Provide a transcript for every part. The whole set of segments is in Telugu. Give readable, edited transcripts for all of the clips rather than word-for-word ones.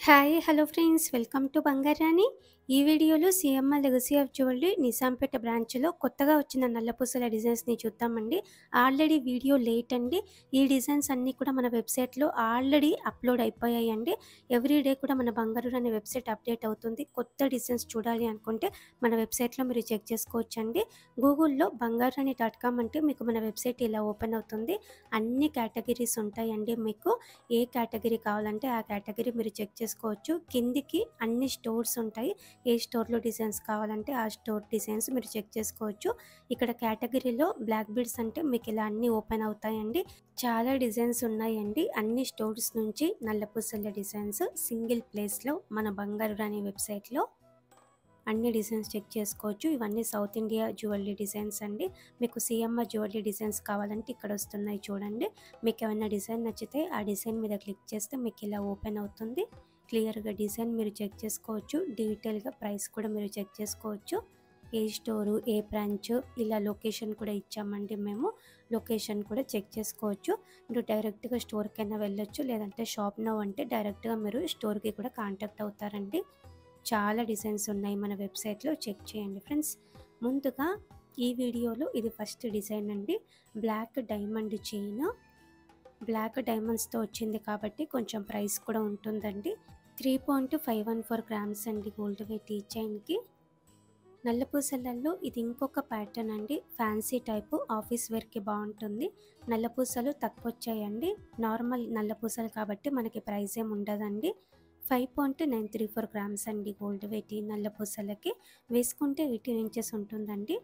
Hi hello friends welcome to Bangarani. ఈ వీడియోలో CMR legacy of jewellery Nizampet బ్రాంచ్లో కొత్తగా వచ్చిన నల్లపూసల డిజైన్స్ని చూద్దామండి. ఆల్రెడీ వీడియో లేట్ అండి. ఈ డిజైన్స్ అన్నీ కూడా మన వెబ్సైట్లో ఆల్రెడీ అప్లోడ్ అయిపోయాయండి. ఎవ్రీడే కూడా మన బంగారు అనే వెబ్సైట్ అప్డేట్ అవుతుంది. కొత్త డిజైన్స్ చూడాలి అనుకుంటే మన వెబ్సైట్లో మీరు చెక్ చేసుకోవచ్చండి. గూగుల్లో బంగారాణి.com అంటే మీకు మన వెబ్సైట్ ఇలా ఓపెన్ అవుతుంది. అన్ని కేటగిరీస్ ఉంటాయండి. మీకు ఏ కేటగిరీ కావాలంటే ఆ కేటగిరీ మీరు చెక్ చేసుకోవచ్చు. కిందికి అన్ని స్టోర్స్ ఉంటాయి. ఏ స్టోర్లో డిజైన్స్ కావాలంటే ఆ స్టోర్ డిజైన్స్ మీరు చెక్ చేసుకోవచ్చు. ఇక్కడ కేటగిరీలో బ్లాక్ బీడ్స్ అంటే మీకు ఇలా అన్ని ఓపెన్ అవుతాయండి. చాలా డిజైన్స్ ఉన్నాయండి. అన్ని స్టోర్స్ నుంచి నల్లపూసల డిజైన్స్ సింగిల్ ప్లేస్లో మన బంగారు రాణి వెబ్సైట్లో అన్ని డిజైన్స్ చెక్ చేసుకోవచ్చు. ఇవన్నీ సౌత్ ఇండియా జ్యువెలరీ డిజైన్స్ అండి. మీకు సిఎంఆర్ జ్యువెలరీ డిజైన్స్ కావాలంటే ఇక్కడ వస్తున్నాయి చూడండి. మీకు ఏమైనా డిజైన్ నచ్చితే ఆ డిజైన్ మీద క్లిక్ చేస్తే మీకు ఇలా ఓపెన్ అవుతుంది. క్లియర్గా డిజైన్ మీరు చెక్ చేసుకోవచ్చు. డీటెయిల్గా ప్రైస్ కూడా మీరు చెక్ చేసుకోవచ్చు. ఏ స్టోరు ఏ బ్రాంచ్ ఇలా లొకేషన్ కూడా ఇచ్చామండి. మేము లొకేషన్ కూడా చెక్ చేసుకోవచ్చు. మీరు డైరెక్ట్గా స్టోర్కైనా వెళ్ళొచ్చు, లేదంటే షాప్ నౌ అంటే డైరెక్ట్గా మీరు స్టోర్కి కూడా కాంటాక్ట్ అవుతారండి. చాలా డిజైన్స్ ఉన్నాయి మన వెబ్సైట్లో, చెక్ చేయండి ఫ్రెండ్స్. ముందుగా ఈ వీడియోలో ఇది ఫస్ట్ డిజైన్ అండి. బ్లాక్ డైమండ్ చైన్, బ్లాక్ డైమండ్స్తో వచ్చింది కాబట్టి కొంచెం ప్రైస్ కూడా ఉంటుందండి. 3.514 గ్రామ్స్ అండి గోల్డ్ వెయిట్ ఈ చైన్కి. నల్లపూసలలో ఇది ఇంకొక ప్యాటర్న్ అండి. ఫ్యాన్సీ టైపు ఆఫీస్ వేర్కి బాగుంటుంది. నల్లపూసలు తక్కువ వచ్చాయండి. నార్మల్ నల్లపూసలు కాబట్టి మనకి ప్రైస్ ఏమి ఉండదండి. 5.934 గ్రామ్స్ అండి గోల్డ్ వెయిట్ ఈ నల్లపూసలకి. వేసుకుంటే 18 ఇంచెస్ ఉంటుందండి.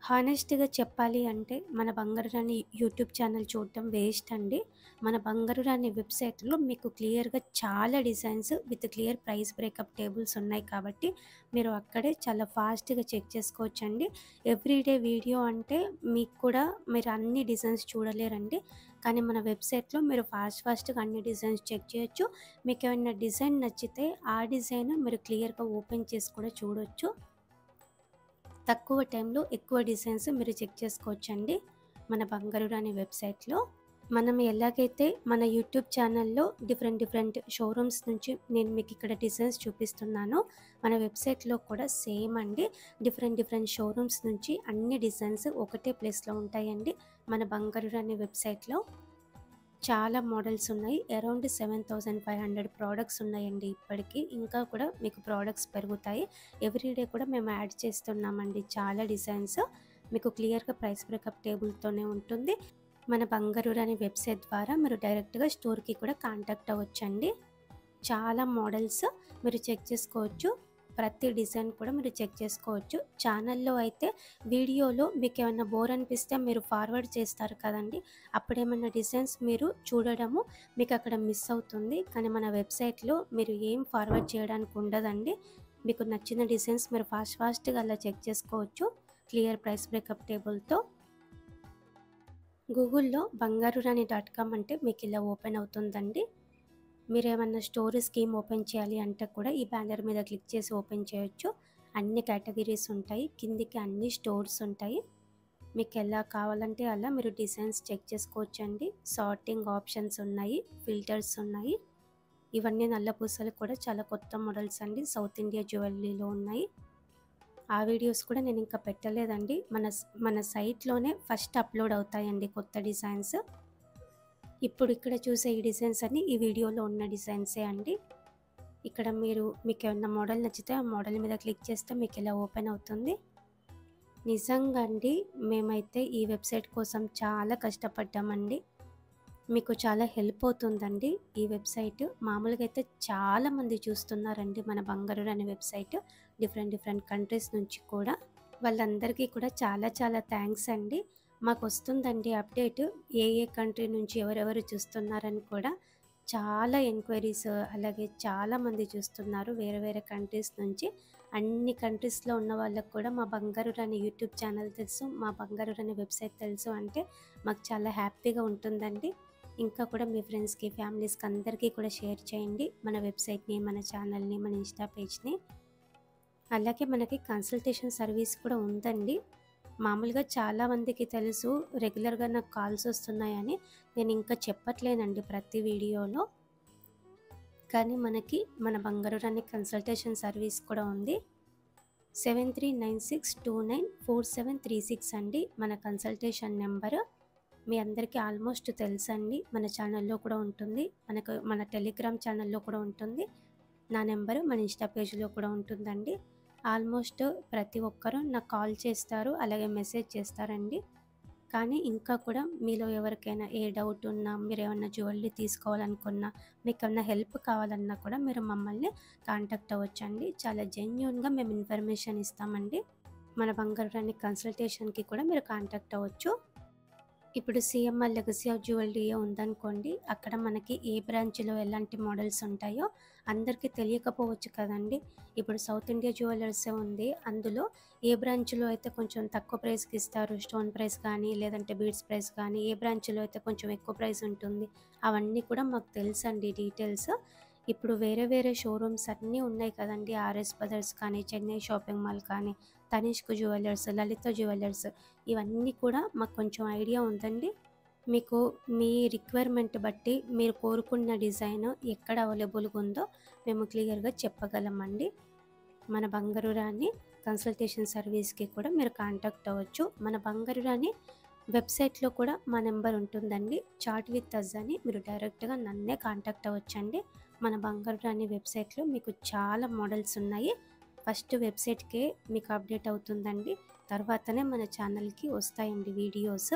హానెస్ట్గా చెప్పాలి అంటే మన బంగారు రాణి యూట్యూబ్ ఛానల్ చూడటం వేస్ట్ అండి. మన బంగారు రాణి వెబ్సైట్లో మీకు క్లియర్గా చాలా designs with clear price breakup tables ఉన్నాయి కాబట్టి మీరు అక్కడే చాలా ఫాస్ట్గా చెక్ చేసుకోవచ్చండి. ఎవ్రీడే వీడియో అంటే మీకు కూడా మీరు అన్ని డిజైన్స్ చూడలేరండి. కానీ మన వెబ్సైట్లో మీరు ఫాస్ట్గా అన్ని డిజైన్స్ చెక్ చేయొచ్చు. మీకు ఏమైనా డిజైన్ నచ్చితే ఆ డిజైన్ మీరు క్లియర్గా ఓపెన్ చేసి కూడా చూడొచ్చు. తక్కువ టైంలో ఎక్కువ డిజైన్స్ మీరు చెక్ చేసుకోవచ్చండి మన బంగారు రాణి వెబ్సైట్లో. మనం ఎలాగైతే మన యూట్యూబ్ ఛానల్లో డిఫరెంట్ షోరూమ్స్ నుంచి నేను మీకు ఇక్కడ డిజైన్స్ చూపిస్తున్నానో మన వెబ్సైట్లో కూడా సేమ్ అండి. డిఫరెంట్ షోరూమ్స్ నుంచి అన్ని డిజైన్స్ ఒకటే ప్లేస్లో ఉంటాయండి మన బంగారు రాణి వెబ్సైట్లో. చాలా మోడల్స్ ఉన్నాయి. అరౌండ్ 7500 ప్రోడక్ట్స్ ఉన్నాయండి ఇప్పటికీ. ఇంకా కూడా మీకు ప్రోడక్ట్స్ పెరుగుతాయి. ఎవ్రీడే కూడా మేము యాడ్ చేస్తున్నామండి చాలా డిజైన్స్. మీకు క్లియర్గా ప్రైస్ బ్రేకప్ టేబుల్తోనే ఉంటుంది. మన బంగారు రాణి వెబ్సైట్ ద్వారా మీరు డైరెక్ట్గా స్టోర్కి కూడా కాంటాక్ట్ అవ్వచ్చండి. చాలా మోడల్స్ మీరు చెక్ చేసుకోవచ్చు. ప్రతి డిజైన్ కూడా మీరు చెక్ చేసుకోవచ్చు. ఛానల్లో అయితే వీడియోలో మీకు ఏమైనా బోర్ అనిపిస్తే మీరు ఫార్వర్డ్ చేస్తారు కదండి, అప్పుడేమైనా డిజైన్స్ మీరు చూడడము మీకు అక్కడ మిస్ అవుతుంది. కానీ మన వెబ్సైట్లో మీరు ఏం ఫార్వర్డ్ చేయడానికి ఉండదండి. మీకు నచ్చిన డిజైన్స్ మీరు ఫాస్ట్గా అలా చెక్ చేసుకోవచ్చు క్లియర్ ప్రైస్ బ్రేకప్ టేబుల్తో. గూగుల్లో బంగారురాణి.com అంటే మీకు ఇలా ఓపెన్ అవుతుందండి. మీరు ఏమన్నా స్టోర్ స్కీమ్ ఓపెన్ చేయాలి అంటే కూడా ఈ బ్యానర్ మీద క్లిక్ చేసి ఓపెన్ చేయొచ్చు. అన్ని కేటగిరీస్ ఉంటాయి. కిందికి అన్ని స్టోర్స్ ఉంటాయి. మీకు ఎలా కావాలంటే అలా మీరు డిజైన్స్ చెక్ చేసుకోవచ్చండి. సార్టింగ్ ఆప్షన్స్ ఉన్నాయి, ఫిల్టర్స్ ఉన్నాయి. ఇవన్నీ నల్లపూసలు కూడా చాలా కొత్త మోడల్స్ అండి. సౌత్ ఇండియా జ్యువెలరీలో ఉన్నాయి. ఆ వీడియోస్ కూడా నేను ఇంకా పెట్టలేదండి. మన సైట్లోనే ఫస్ట్ అప్లోడ్ అవుతాయండి కొత్త డిజైన్స్. ఇప్పుడు ఇక్కడ చూసే ఈ డిజైన్స్ అన్ని ఈ వీడియోలో ఉన్న డిజైన్సే అండి. ఇక్కడ మీకు ఏమన్నా మోడల్ నచ్చితే ఆ మోడల్ మీద క్లిక్ చేస్తే మీకు ఇలా ఓపెన్ అవుతుంది. నిజంగా అండి మేమైతే ఈ వెబ్సైట్ కోసం చాలా కష్టపడ్డామండి. మీకు చాలా హెల్ప్ అవుతుందండి ఈ వెబ్సైట్. మామూలుగా అయితే చాలామంది చూస్తున్నారండి మన బంగారు అనే వెబ్సైట్ డిఫరెంట్ కంట్రీస్ నుంచి కూడా. వాళ్ళందరికీ కూడా చాలా థ్యాంక్స్ అండి. మాకు వస్తుందండి అప్డేట్ ఏ కంట్రీ నుంచి ఎవరెవరు చూస్తున్నారని కూడా. చాలా ఎంక్వైరీస్, అలాగే చాలామంది చూస్తున్నారు వేరే కంట్రీస్ నుంచి. అన్ని కంట్రీస్లో ఉన్న వాళ్ళకు కూడా మా బంగారు రాణి యూట్యూబ్ ఛానల్ తెలుసు, మా బంగారు రాణి వెబ్సైట్ తెలుసు అంటే మాకు చాలా హ్యాపీగా ఉంటుందండి. ఇంకా కూడా మీ ఫ్రెండ్స్కి, ఫ్యామిలీస్కి అందరికీ కూడా షేర్ చేయండి మన వెబ్సైట్ని, మన ఛానల్ని, మన ఇన్స్టా పేజ్ని. అలాగే మనకి కన్సల్టేషన్ సర్వీస్ కూడా ఉందండి. మామూలుగా చాలామందికి తెలుసు, రెగ్యులర్గా నాకు కాల్స్ వస్తున్నాయని. నేను ఇంకా చెప్పట్లేనండి ప్రతి వీడియోలో. కానీ మనకి మన బంగారు రాణి కన్సల్టేషన్ సర్వీస్ కూడా ఉంది. 7396294736 అండి మన కన్సల్టేషన్ నెంబరు. మీ అందరికీ ఆల్మోస్ట్ తెలుసండి. మన ఛానల్లో కూడా ఉంటుంది, మన టెలిగ్రామ్ ఛానల్లో కూడా ఉంటుంది. నా నెంబరు మన ఇన్స్టా పేజ్లో కూడా ఉంటుందండి. ఆల్మోస్ట్ ప్రతి ఒక్కరూ నాకు కాల్ చేస్తారు, అలాగే మెసేజ్ చేస్తారండి. కానీ ఇంకా కూడా మీలో ఎవరికైనా ఏ డౌట్ ఉన్నా, మీరు ఏమన్నా జ్యువెలరీ తీసుకోవాలనుకున్నా, మీకు ఏమన్నా హెల్ప్ కావాలన్నా కూడా మీరు మమ్మల్ని కాంటాక్ట్ అవ్వచ్చండి. చాలా జెన్యూన్గా మేము ఇన్ఫర్మేషన్ ఇస్తామండి. మన బంగారు రాణి కన్సల్టేషన్కి కూడా మీరు కాంటాక్ట్ అవ్వచ్చు. ఇప్పుడు సిఎంఆర్ లెగసీ ఆఫ్ జ్యువెలరీయే ఉందనుకోండి, అక్కడ మనకి ఏ బ్రాంచ్లో ఎలాంటి మోడల్స్ ఉంటాయో అందరికీ తెలియకపోవచ్చు కదండి. ఇప్పుడు సౌత్ ఇండియా జ్యువెలర్సే ఉంది, అందులో ఏ బ్రాంచ్లో అయితే కొంచెం తక్కువ ప్రైస్కి ఇస్తారు, స్టోన్ ప్రైస్ కానీ లేదంటే బీడ్స్ ప్రైస్ కానీ, ఏ బ్రాంచ్లో అయితే కొంచెం ఎక్కువ ప్రైస్ ఉంటుంది, అవన్నీ కూడా మాకు తెలుసండి డీటెయిల్స్. ఇప్పుడు వేరే వేరే షోరూమ్స్ అన్నీ ఉన్నాయి కదండి. ఆర్ఎస్ బ్రదర్స్ కానీ, చెన్నై షాపింగ్ మాల్ కానీ, తనిష్క్ జ్యువెలర్స్, లలిత జ్యువెలర్స్, ఇవన్నీ కూడా మాకు కొంచెం ఐడియా ఉందండి. మీకు మీ రిక్వైర్మెంట్ బట్టి మీరు కోరుకున్న డిజైన్ ఎక్కడ అవైలబుల్గా ఉందో మేము క్లియర్గా చెప్పగలమండి. మన బంగారు రాణి కన్సల్టేషన్ సర్వీస్కి కూడా మీరు కాంటాక్ట్ అవ్వచ్చు. మన బంగారు రాణి వెబ్సైట్లో కూడా మా నెంబర్ ఉంటుందండి, చాట్ విత్ అజ్ అని. మీరు డైరెక్ట్గా నన్నే కాంటాక్ట్ అవ్వచ్చండి. మన బంగారు రాణి వెబ్సైట్లో మీకు చాలా మోడల్స్ ఉన్నాయి. ఫస్ట్ వెబ్సైట్కే మీకు అప్డేట్ అవుతుందండి, తర్వాతనే మన ఛానల్కి వస్తాయండి వీడియోస్.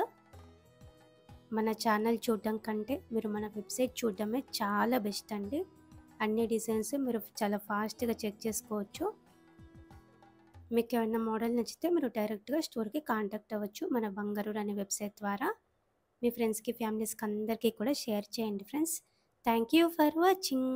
మన ఛానల్ చూడడం కంటే మీరు మన వెబ్సైట్ చూడడమే చాలా బెస్ట్ అండి. అన్ని డిజైన్స్ మీరు చాలా ఫాస్ట్గా చెక్ చేసుకోవచ్చు. మీకు ఏమైనా మోడల్ నచ్చితే మీరు డైరెక్ట్గా స్టోర్కి కాంటాక్ట్ అవ్వచ్చు మన బంగారు రాణి వెబ్సైట్ ద్వారా. మీ ఫ్రెండ్స్కి, ఫ్యామిలీస్కి అందరికీ కూడా షేర్ చేయండి friends. Thank you for watching.